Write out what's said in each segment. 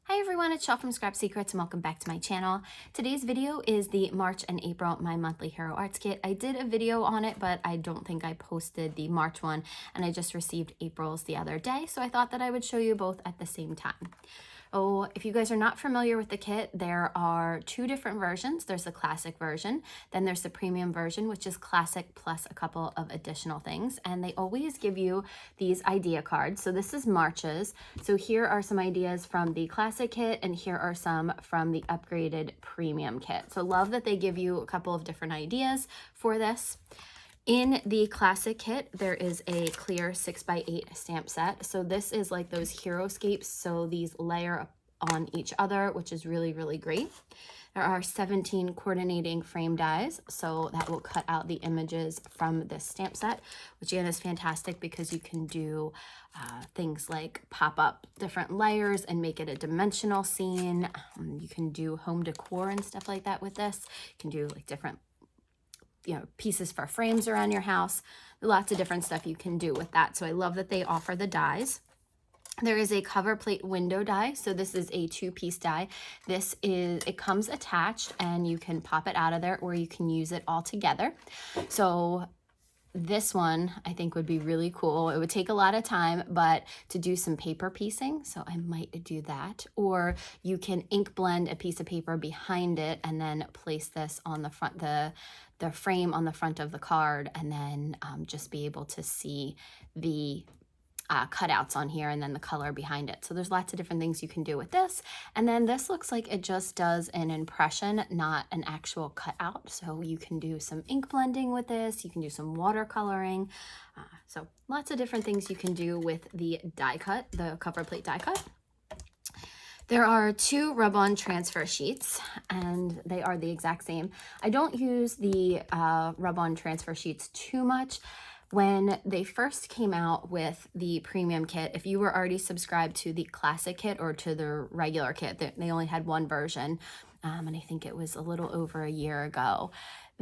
Hi everyone, it's Shel from Scrap Secrets and welcome back to my channel. Today's video is the March and April My Monthly Hero Arts Kit. I did a video on it, but I don't think I posted the March one, and I just received April's the other day, so I thought that I would show you both at the same time. Oh, if you guys are not familiar with the kit, there are two different versions. There's the classic version, then there's the premium version, which is classic plus a couple of additional things. And they always give you these idea cards. So this is March's. So here are some ideas from the classic kit, and here are some from the upgraded premium kit. So love that they give you a couple of different ideas for this. In the classic kit, there is a clear 6x8 stamp set. So this is like those Heroscapes. So these layer on each other, which is really, really great. There are 17 coordinating frame dies, so that will cut out the images from this stamp set, which again is fantastic because you can do things like pop up different layers and make it a dimensional scene. You can do home decor and stuff like that with this. You can do like different pieces for frames around your house. Lots of different stuff you can do with that. So I love that they offer the dies. There is a cover plate window die. So this is a 2-piece die. It comes attached and you can pop it out of there or you can use it all together. So this one I think would be really cool. It would take a lot of time, but to do some paper piecing, so I might do that. Or you can ink blend a piece of paper behind it and then place this on the front, the frame on the front of the card, and then just be able to see the cutouts on here and then the color behind it. So there's lots of different things you can do with this. And then this looks like it just does an impression, not an actual cutout. So you can do some ink blending with this. You can do some watercoloring. So lots of different things you can do with the die cut, the cover plate die cut. There are two rub-on transfer sheets, and they are the exact same. I don't use the rub-on transfer sheets too much. When they first came out with the premium kit, if you were already subscribed to the classic kit or to the regular kit, they only had one version, and I think it was a little over a year ago.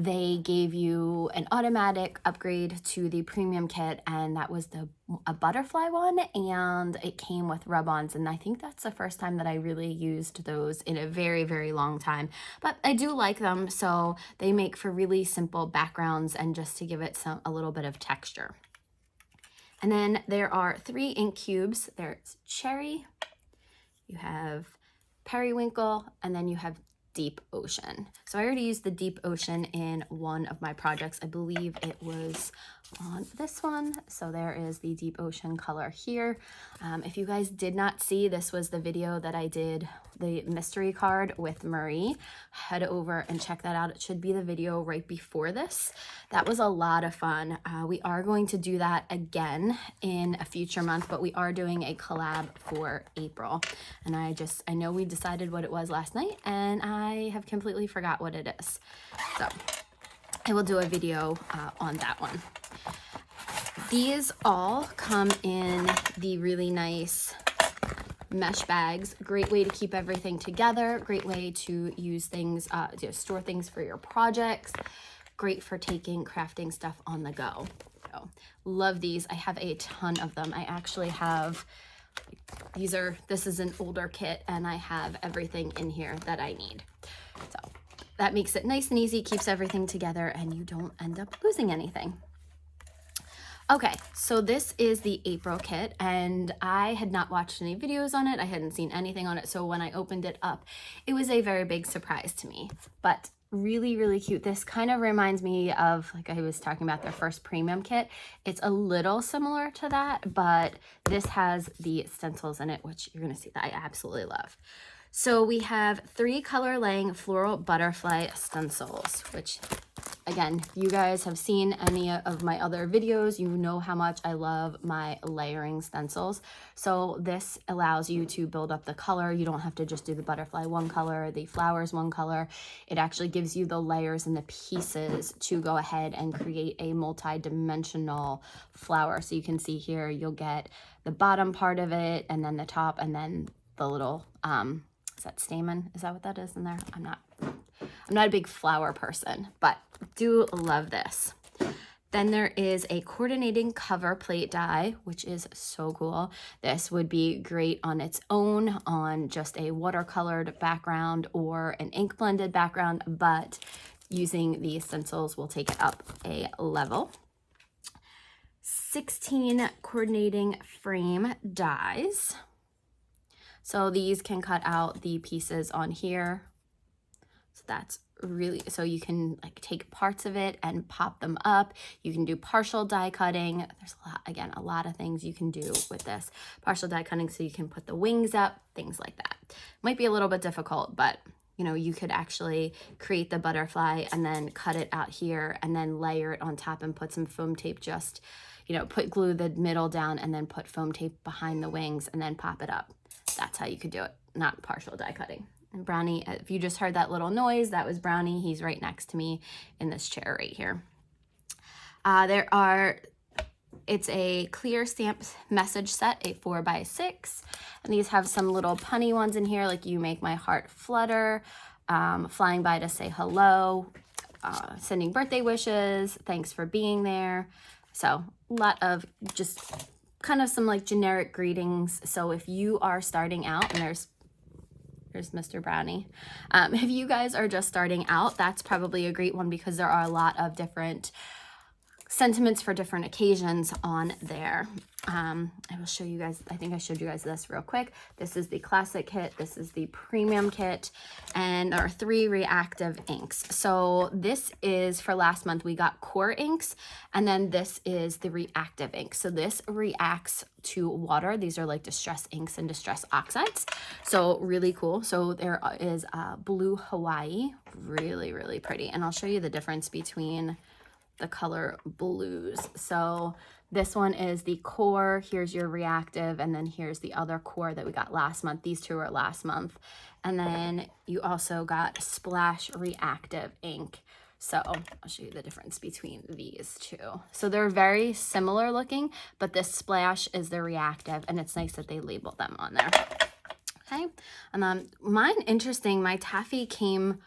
They gave you an automatic upgrade to the premium kit, and that was a butterfly one, and it came with rub-ons, and I think that's the first time that I really used those in a very, very long time. But I do like them, so they make for really simple backgrounds and just to give it a little bit of texture. And then there are 3 ink cubes. There's cherry, you have periwinkle, and then you have deep ocean. So I already used the deep ocean in one of my projects. I believe it was on this one. So there is the deep ocean color here. If you guys did not see, this was the video that I did, the mystery card with Marie. Head over and check that out. It should be the video right before this. That was a lot of fun. We are going to do that again in a future month, but we are doing a collab for April. And I know we decided what it was last night, and I have completely forgot what it is. So I will do a video on that one. These all come in the really nice mesh bags. Great way to keep everything together. Great way to use things, to store things for your projects. Great for taking crafting stuff on the go. So love these. I have a ton of them. I actually have, this is an older kit, and I have everything in here that I need. So that makes it nice and easy, keeps everything together, and you don't end up losing anything. Okay, so this is the April kit, and I had not watched any videos on it. I hadn't seen anything on it, so when I opened it up, it was a very big surprise to me, but really, really cute. This kind of reminds me of, like I was talking about, their first premium kit. It's a little similar to that, but this has the stencils in it, which you're gonna see that I absolutely love. So we have 3 color laying floral butterfly stencils, which again, you guys have seen any of my other videos. You know how much I love my layering stencils. So this allows you to build up the color. You don't have to just do the butterfly one color, the flowers one color. It actually gives you the layers and the pieces to go ahead and create a multi-dimensional flower. So you can see here, you'll get the bottom part of it, and then the top, and then the little, is that stamen? Is that what that is in there? I'm not a big flower person, but do love this. Then there is a coordinating cover plate die, which is so cool. This would be great on its own on just a watercolored background or an ink blended background, but using the stencils will take it up a level. 16 coordinating frame dies. So these can cut out the pieces on here. So that's really, so you can like take parts of it and pop them up. You can do partial die cutting. There's a lot, again, a lot of things you can do with this. Partial die cutting, so you can put the wings up, things like that. Might be a little bit difficult, but you know, you could actually create the butterfly and then cut it out here and then layer it on top and put some foam tape, just, you know, glue the middle down and then put foam tape behind the wings and then pop it up. That's how you could do it, not partial die cutting. And Brownie, if you just heard that little noise, that was Brownie. He's right next to me in this chair right here. It's a clear stamp message set, a 4x6. And these have some little punny ones in here, like "You Make My Heart Flutter," "Flying By to Say Hello," "Sending Birthday Wishes," "Thanks for Being There." So a lot of just kind of some like generic greetings. So if you are starting out, and there's Mr. Brownie. If you guys are just starting out, that's probably a great one because there are a lot of different sentiments for different occasions on there. I will show you guys, I think I showed you guys this real quick. This is the classic kit, this is the premium kit, and there are 3 reactive inks. So this is for last month, we got core inks, and then this is the reactive ink. So this reacts to water. These are like distress inks and distress oxides. So really cool. So there is Blue Hawaii, really, really pretty. And I'll show you the difference between the color blues. So this one is the core, here's your reactive, and then here's the other core that we got last month. These 2 are last month. And then you also got Splash reactive ink. So I'll show you the difference between these 2. So they're very similar looking, but this Splash is the reactive, and it's nice that they label them on there. Okay, and then mine, interesting, my taffy came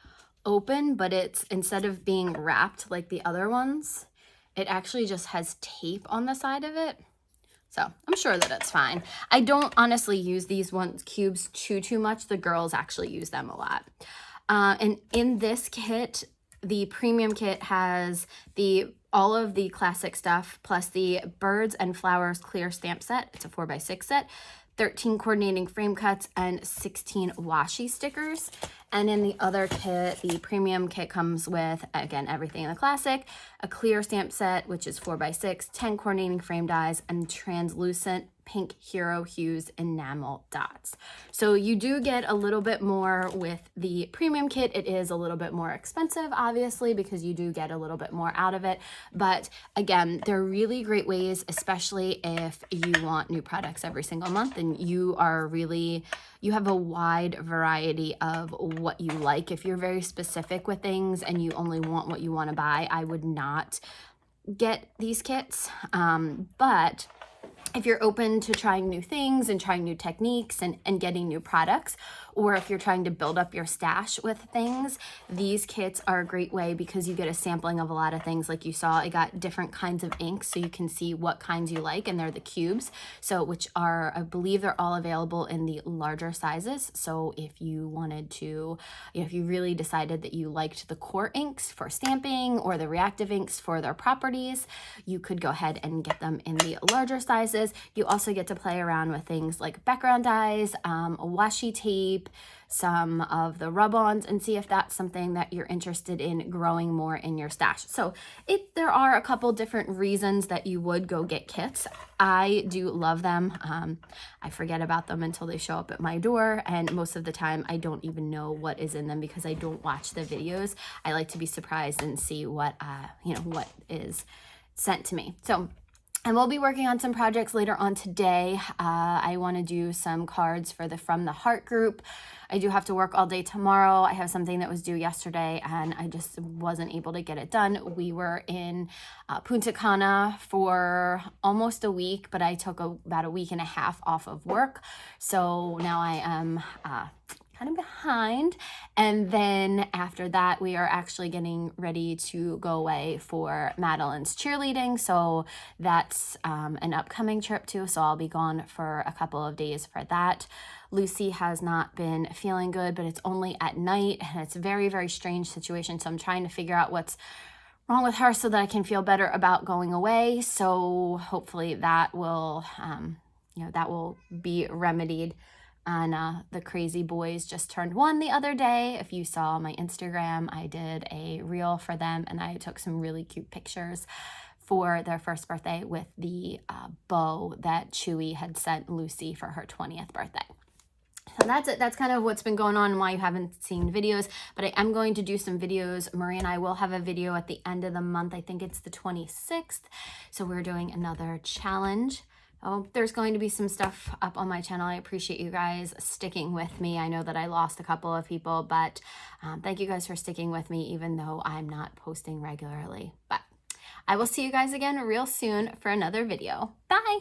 open, but it's, instead of being wrapped like the other ones, it actually just has tape on the side of it. So I'm sure that it's fine. I don't honestly use these cubes too much. The girls actually use them a lot. And in this kit, the premium kit has all of the classic stuff plus the Birds and Flowers clear stamp set. It's a 4x6 set. 13 coordinating frame cuts and 16 washi stickers. And in the other kit, the premium kit comes with, again, everything in the classic, a clear stamp set, which is 4x6, 10 coordinating frame dies, and translucent pink Hero Hues enamel dots. So you do get a little bit more with the premium kit. It is a little bit more expensive, obviously, because you do get a little bit more out of it. But again, they're really great ways, especially if you want new products every single month and you have a wide variety of what you like. If you're very specific with things and you only want what you want to buy, I would not get these kits. But if you're open to trying new things and trying new techniques and getting new products, or if you're trying to build up your stash with things, these kits are a great way because you get a sampling of a lot of things. Like you saw, I got different kinds of inks, so you can see what kinds you like, and they're the cubes, so which are, I believe they're all available in the larger sizes. So if you wanted to, if you really decided that you liked the core inks for stamping or the reactive inks for their properties, you could go ahead and get them in the larger sizes. You also get to play around with things like background dyes, washi tape, some of the rub-ons, and see if that's something that you're interested in growing more in your stash. So there are a couple different reasons that you would go get kits. I do love them. I forget about them until they show up at my door, and most of the time I don't even know what is in them because I don't watch the videos. I like to be surprised and see what what is sent to me. So I will be working on some projects later on today. I want to do some cards for the From the Heart group. I do have to work all day tomorrow. I have something that was due yesterday and I just wasn't able to get it done. We were in Punta Cana for almost a week, but I took about a week and a half off of work. So now I am kind of behind. And then after that, we are actually getting ready to go away for Madeline's cheerleading. So that's an upcoming trip too. So I'll be gone for a couple of days for that. Lucy has not been feeling good, but it's only at night, and it's a very, very strange situation. So I'm trying to figure out what's wrong with her so that I can feel better about going away. So hopefully that will, that will be remedied. And the crazy boys just turned 1 the other day. If you saw my Instagram, I did a reel for them, and I took some really cute pictures for their first birthday with the bow that Chewy had sent Lucy for her 20th birthday. So that's it. That's kind of what's been going on and why you haven't seen videos. But I am going to do some videos. Marie and I will have a video at the end of the month. I think it's the 26th. So we're doing another challenge. Oh, there's going to be some stuff up on my channel. I appreciate you guys sticking with me. I know that I lost a couple of people, but thank you guys for sticking with me, even though I'm not posting regularly. But I will see you guys again real soon for another video. Bye!